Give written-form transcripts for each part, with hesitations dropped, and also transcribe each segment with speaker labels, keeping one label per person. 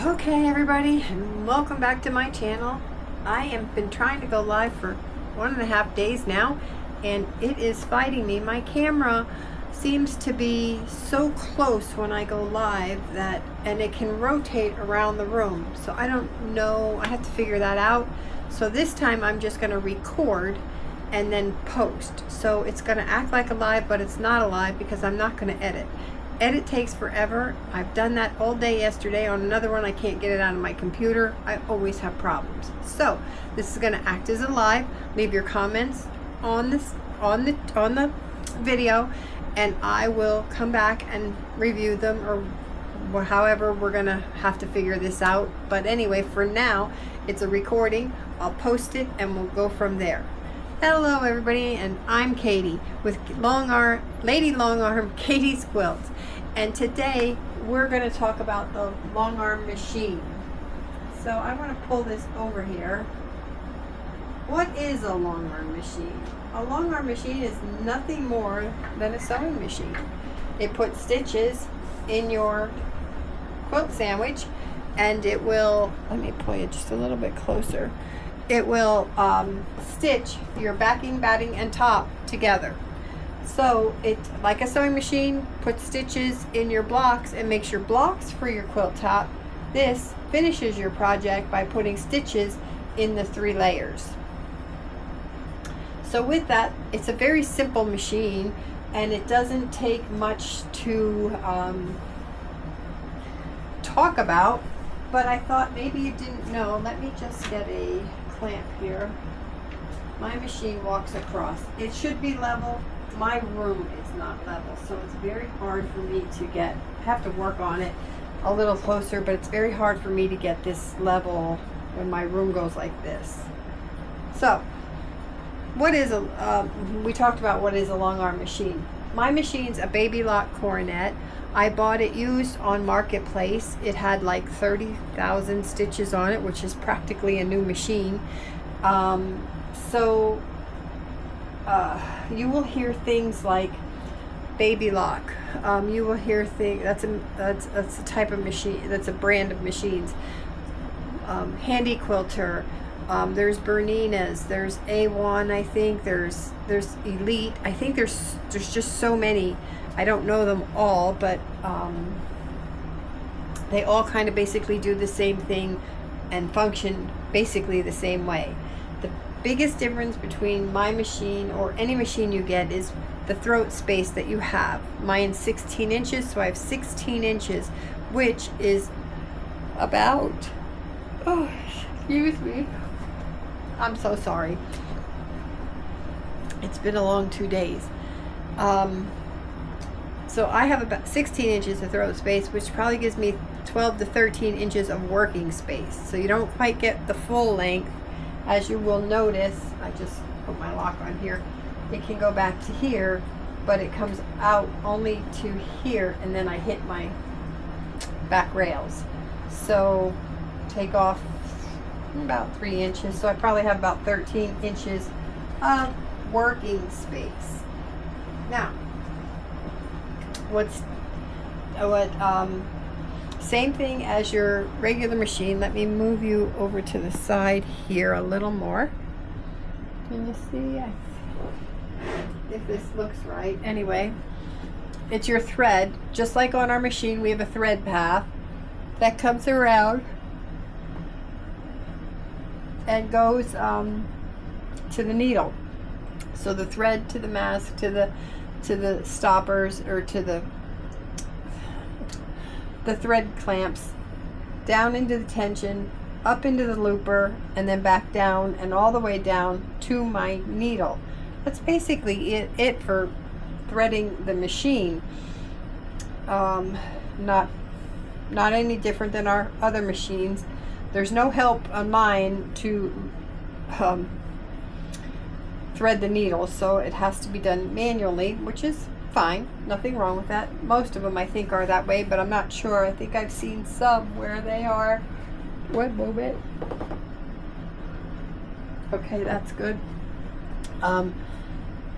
Speaker 1: Okay, everybody, and welcome back to my channel. I have been trying to go live for 1.5 days now, and it is fighting me. My camera seems to be so close when I go live and it can rotate around the room. So I don't know, I have to figure that out. So this time I'm just going to record and then post. So it's going to act like a live, but it's not a live because I'm not going to edit. Edit takes forever. I've done that all day yesterday. On another one, I can't get it out of my computer. I always have problems. So this is going to act as a live. Leave your comments on the video, and I will come back and review them, or however we're going to have to figure this out. But anyway, for now, it's a recording. I'll post it and we'll go from there. Hello everybody, and I'm Katie with Lady Longarm Katie's Quilts, and today we're going to talk about the Longarm machine. So I want to pull this over here. What is a Longarm machine? A Longarm machine is nothing more than a sewing machine. It puts stitches in your quilt sandwich, and it will, let me pull you just a little bit closer. It will stitch your backing, batting, and top together. So it, like a sewing machine, puts stitches in your blocks and makes your blocks for your quilt top. This finishes your project by putting stitches in the 3 layers. So with that, it's a very simple machine, and it doesn't take much to talk about, but I thought maybe you didn't know. Let me just get a clamp here. My machine walks across. It should be level. My room is not level, so it's very hard for me to get, have to work on it a little closer, but it's very hard for me to get this level when my room goes like this. So what is we talked about what is a Longarm machine. My machine's a Babylock Coronet. I bought it used on Marketplace. It had like 30,000 stitches on it, which is practically a new machine. You will hear things like Babylock. You will hear things, that's a type of machine, that's a brand of machines. Handy Quilter. There's Bernina's, there's A1, I think, there's Elite. I think there's just so many. I don't know them all, but they all kind of basically do the same thing and function basically the same way. The biggest difference between my machine or any machine you get is the throat space that you have. Mine's 16 inches, so I have 16 inches, which is about, oh, excuse me. I'm so sorry. It's been a long 2 days. So I have about 16 inches of throat space, which probably gives me 12 to 13 inches of working space. So you don't quite get the full length. As you will notice, I just put my lock on here. It can go back to here, but it comes out only to here, and then I hit my back rails. So take off about 3 inches. So I probably have about 13 inches of working space. Now, same thing as your regular machine. Let me move you over to the side here a little more. Can you see if this looks right? Anyway, it's your thread. Just like on our machine, we have a thread path that comes around and goes to the needle. So the thread to the mask, to the stoppers, or to the thread clamps, down into the tension, up into the looper, and then back down and all the way down to my needle. That's basically it for threading the machine. Not any different than our other machines. There's no help on mine to thread the needle, so it has to be done manually, which is fine. Nothing wrong with that. Most of them I think are that way, but I'm not sure. I think I've seen some where they are. One moment. Okay, that's good.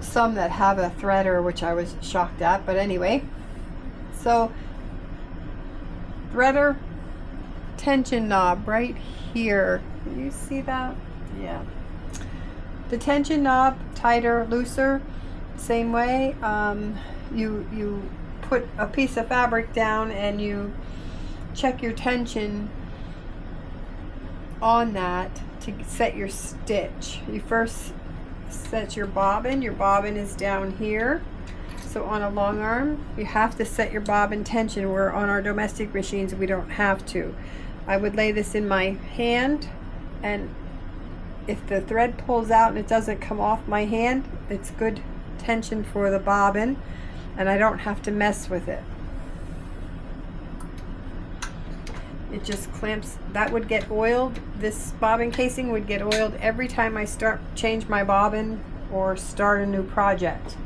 Speaker 1: Some that have a threader, which I was shocked at, but anyway. So threader tension knob right here. Can you see that? Yeah. The tension knob, tighter, looser, same way. You put a piece of fabric down and you check your tension on that to set your stitch. You first set your bobbin. Your bobbin is down here. So on a long arm, you have to set your bobbin tension, where on our domestic machines we don't have to. I would lay this in my hand, and if the thread pulls out and it doesn't come off my hand, it's good tension for the bobbin, and I don't have to mess with it. It just clamps. That would get oiled. This bobbin casing would get oiled every time I change my bobbin or start a new project.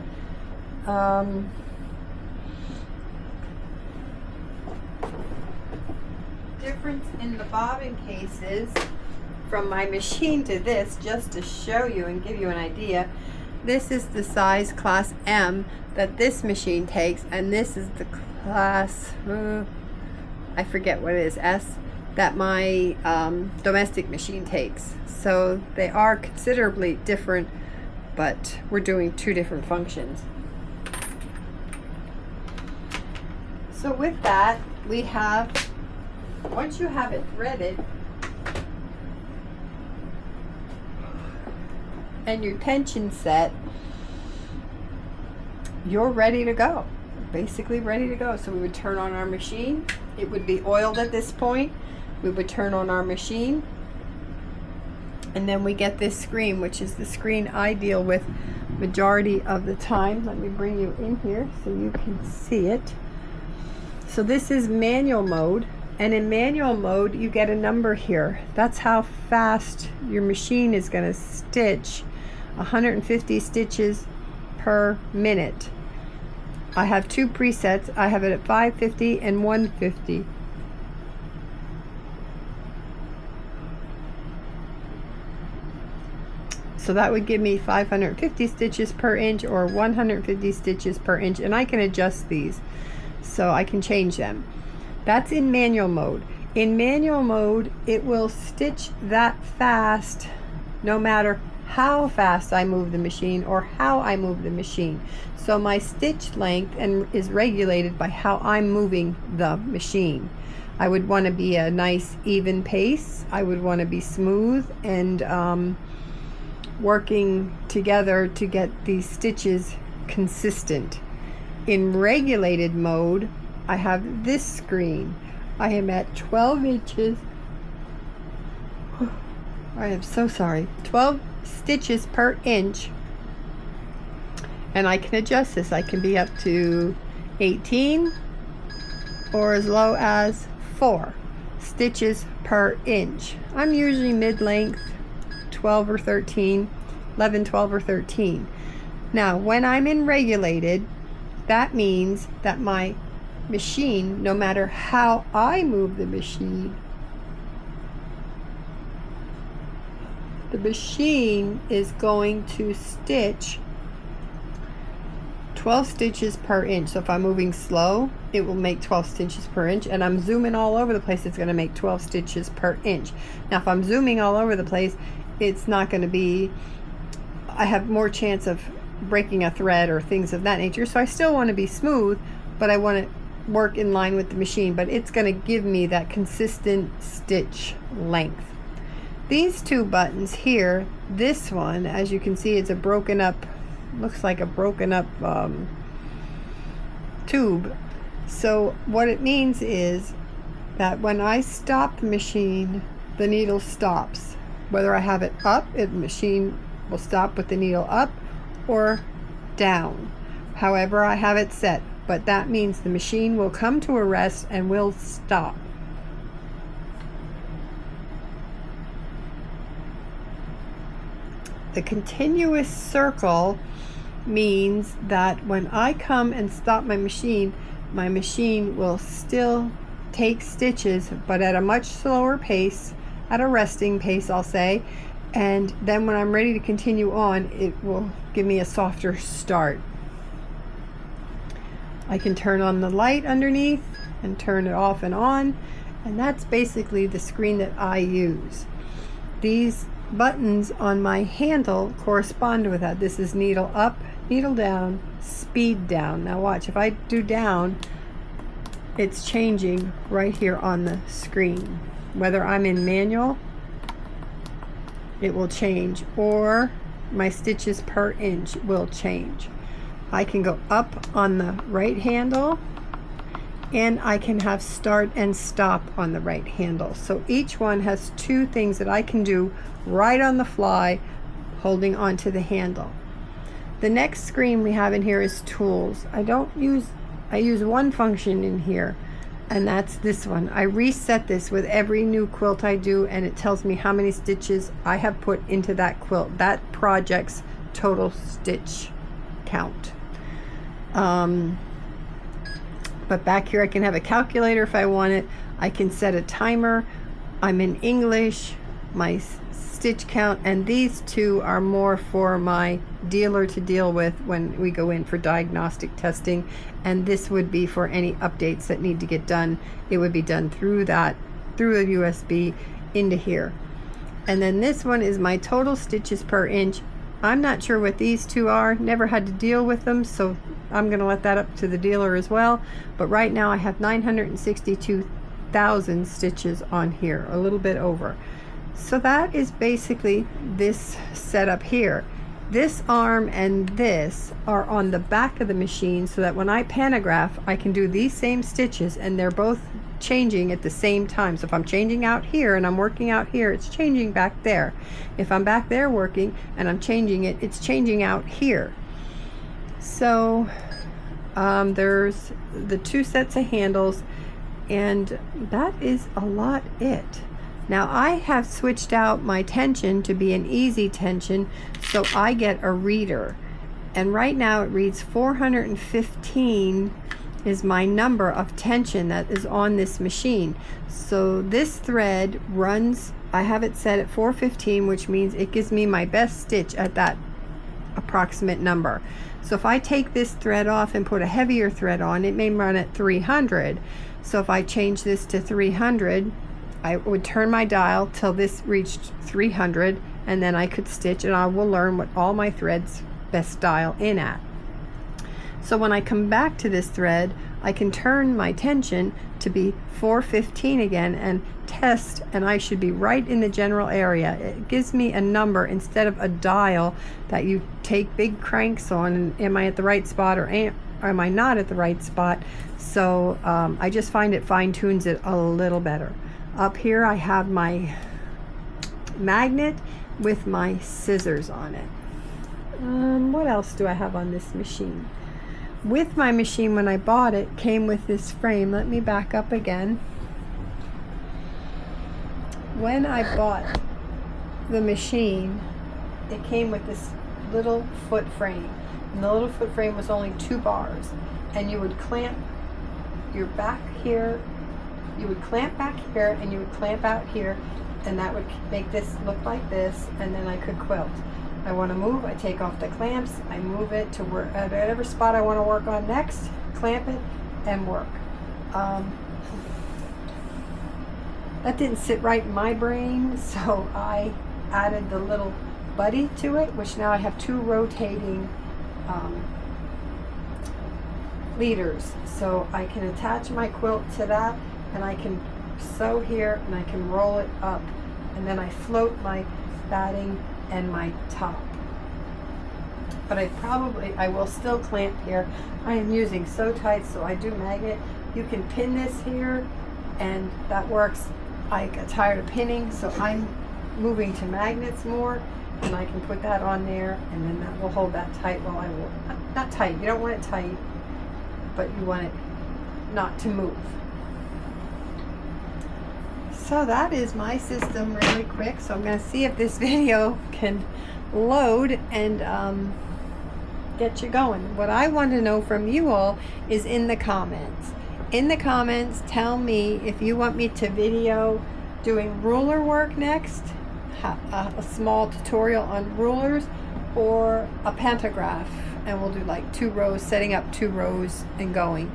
Speaker 1: Difference in the bobbin cases from my machine to this, just to show you and give you an idea. This is the size class M that this machine takes, and this is the class I forget what it is, S, that my domestic machine takes. So they are considerably different, but we're doing two different functions. So with that, we have, once you have it threaded and your tension set, you're ready to go. Basically ready to go. So we would turn on our machine. It would be oiled at this point. We would turn on our machine, and then we get this screen, which is the screen I deal with majority of the time. Let me bring you in here so you can see it. So this is manual mode, and in manual mode you get a number here. That's how fast your machine is going to stitch. 150 stitches per minute. I have two presets. I have it at 550 and 150. So that would give me 550 stitches per inch or 150 stitches per inch, and I can adjust these so I can change them. That's in manual mode. In manual mode, it will stitch that fast no matter how fast I move the machine or how I move the machine. So my stitch length is regulated by how I'm moving the machine. I would want to be a nice even pace. I would want to be smooth and working together to get these stitches consistent. In regulated mode, I have this screen. I am at 12 inches. I am so sorry. 12 stitches per inch, and I can adjust this. I can be up to 18 or as low as 4 stitches per inch. I'm usually mid-length, 12 or 13, 11, 12 or 13. Now when I'm in regulated, that means that my machine, no matter how I move the machine is going to stitch 12 stitches per inch. So if I'm moving slow, it will make 12 stitches per inch, and I'm zooming all over the place, it's going to make 12 stitches per inch. Now if I'm zooming all over the place, it's not going to be, I have more chance of breaking a thread or things of that nature. So I still want to be smooth, but I want to work in line with the machine, but it's going to give me that consistent stitch length. These two buttons here, this one, as you can see, it's a broken up, looks like a broken up tube. So what it means is that when I stop the machine, the needle stops. Whether I have it up, the machine will stop with the needle up or down, however I have it set. But that means the machine will come to a rest and will stop. The continuous circle means that when I come and stop my machine will still take stitches, but at a much slower pace, at a resting pace, I'll say, and then when I'm ready to continue on, it will give me a softer start. I can turn on the light underneath and turn it off and on, And that's basically the screen that I use. These buttons on my handle correspond with that. This is needle up, needle down, speed down. Now watch, if I do down, it's changing right here on the screen. Whether I'm in manual, it will change, or my stitches per inch will change. I can go up on the right handle, and I can have start and stop on the right handle. So each one has two things that I can do right on the fly, holding onto the handle. The next screen we have in here is tools. I use one function in here, and that's this one. I reset this with every new quilt I do, and it tells me how many stitches I have put into that quilt. That project's total stitch count. But back here I can have a calculator if I want it. I can set a timer. I'm in English, my stitch count, and these two are more for my dealer to deal with when we go in for diagnostic testing, and this would be for any updates that need to get done. It would be done through a USB into here. And then this one is my total stitches per inch. I'm not sure what these two are, never had to deal with them, so I'm going to let that up to the dealer as well. But right now I have 962,000 stitches on here, a little bit over. So that is basically this setup here. This arm and this are on the back of the machine, so that when I pantograph, I can do these same stitches and they're both changing at the same time. So if I'm changing out here and I'm working out here, it's changing back there. If I'm back there working and I'm changing it, it's changing out here. So there's the two sets of handles, and that is a lot it. Now I have switched out my tension to be an easy tension, so I get a reader, and right now it reads 415 is my number of tension that is on this machine. So this thread runs, I have it set at 415, which means it gives me my best stitch at that approximate number. So if I take this thread off and put a heavier thread on, it may run at 300. So if I change this to 300, I would turn my dial till this reached 300, and then I could stitch, and I will learn what all my threads best dial in at. So when I come back to this thread, I can turn my tension to be 415 again and test, and I should be right in the general area. It gives me a number instead of a dial that you take big cranks on, and am I at the right spot or am I not at the right spot? So I just find it fine-tunes it a little better. Up here I have my magnet with my scissors on it. What else do I have on this machine? With my machine, when I bought it, came with this frame. Let me back up again. When I bought the machine, it came with this little foot frame, and the little foot frame was only 2 bars, and you would clamp your back here, you would clamp back here, and you would clamp out here, and that would make this look like this, and then I could quilt. I want to move, I take off the clamps, I move it to where, at whatever spot I want to work on next, clamp it, and work. That didn't sit right in my brain, so I added the little buddy to it, which now I have 2 rotating leaders. So I can attach my quilt to that, and I can sew here, and I can roll it up, and then I float my batting and my top. But I will still clamp here. I am using Sew Tight, so I do magnet. You can pin this here, and that works. I got tired of pinning, so I'm moving to magnets more, and I can put that on there, and then that will hold that tight while I work. Not tight, you don't want it tight, but you want it not to move. So that is my system really quick. So I'm going to see if this video can load and get you going. What I want to know from you all is in the comments. In the comments, tell me if you want me to video doing ruler work next, a small tutorial on rulers, or a pantograph, and we'll do like 2 rows, setting up 2 rows and going.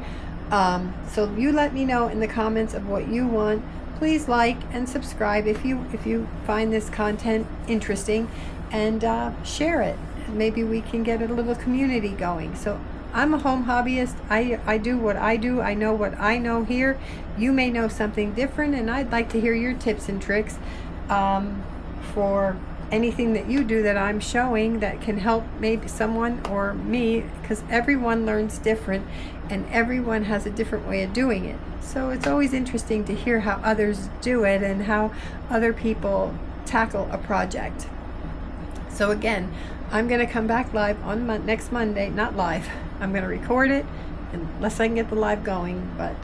Speaker 1: So you let me know in the comments of what you want. Please like and subscribe if you find this content interesting, and share it. Maybe we can get a little community going. So I'm a home hobbyist. I do what I do. I know what I know here. You may know something different, and I'd like to hear your tips and tricks for anything that you do that I'm showing that can help maybe someone or me, because everyone learns different and everyone has a different way of doing it. So it's always interesting to hear how others do it and how other people tackle a project. So again, I'm going to come back live on next Monday. Not live. I'm going to record it, unless I can get the live going, but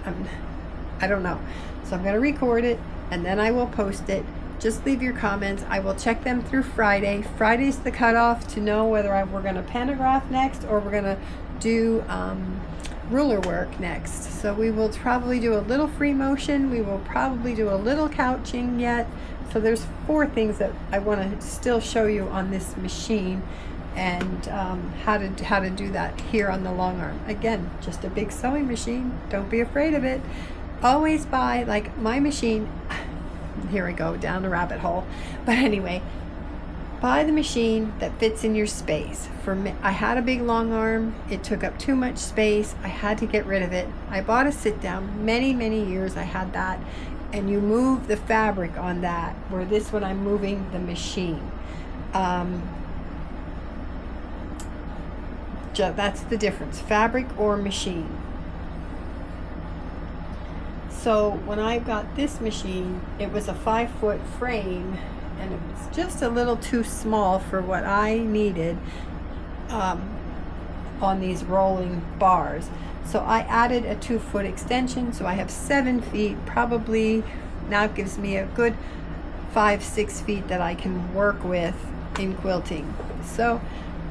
Speaker 1: I don't know. So I'm going to record it, and then I will post it. Just leave your comments. I will check them through Friday. Friday's the cutoff to know whether we're going to pantograph next, or we're going to do ruler work next. So we will probably do a little free motion. We will probably do a little couching yet. So there's 4 things that I want to still show you on this machine, and how to do that here on the Longarm. Again, just a big sewing machine. Don't be afraid of it. Always buy, like my machine. Here we go down the rabbit hole. But anyway, buy the machine that fits in your space. For me, I had a big Longarm. It took up too much space. I had to get rid of it. I bought a sit down. Many years I had that. And you move the fabric on that, where this one I'm moving the machine. That's the difference, fabric or machine. So when I got this machine, it was a 5-foot frame, and it was just a little too small for what I needed on these rolling bars. So I added a 2-foot extension, so I have 7 feet, probably now it gives me a good 5-6 feet that I can work with in quilting. So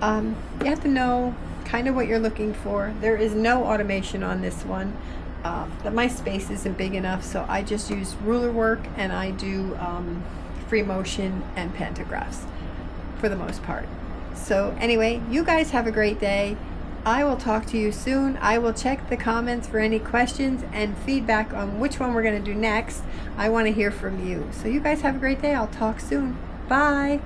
Speaker 1: you have to know kind of what you're looking for. There is no automation on this one. That my space isn't big enough, so I just use ruler work, and I do free motion and pantographs for the most part. So anyway, you guys have a great day. I will talk to you soon. I will check the comments for any questions and feedback on which one we're going to do next. I want to hear from you. So you guys have a great day. I'll talk soon. Bye.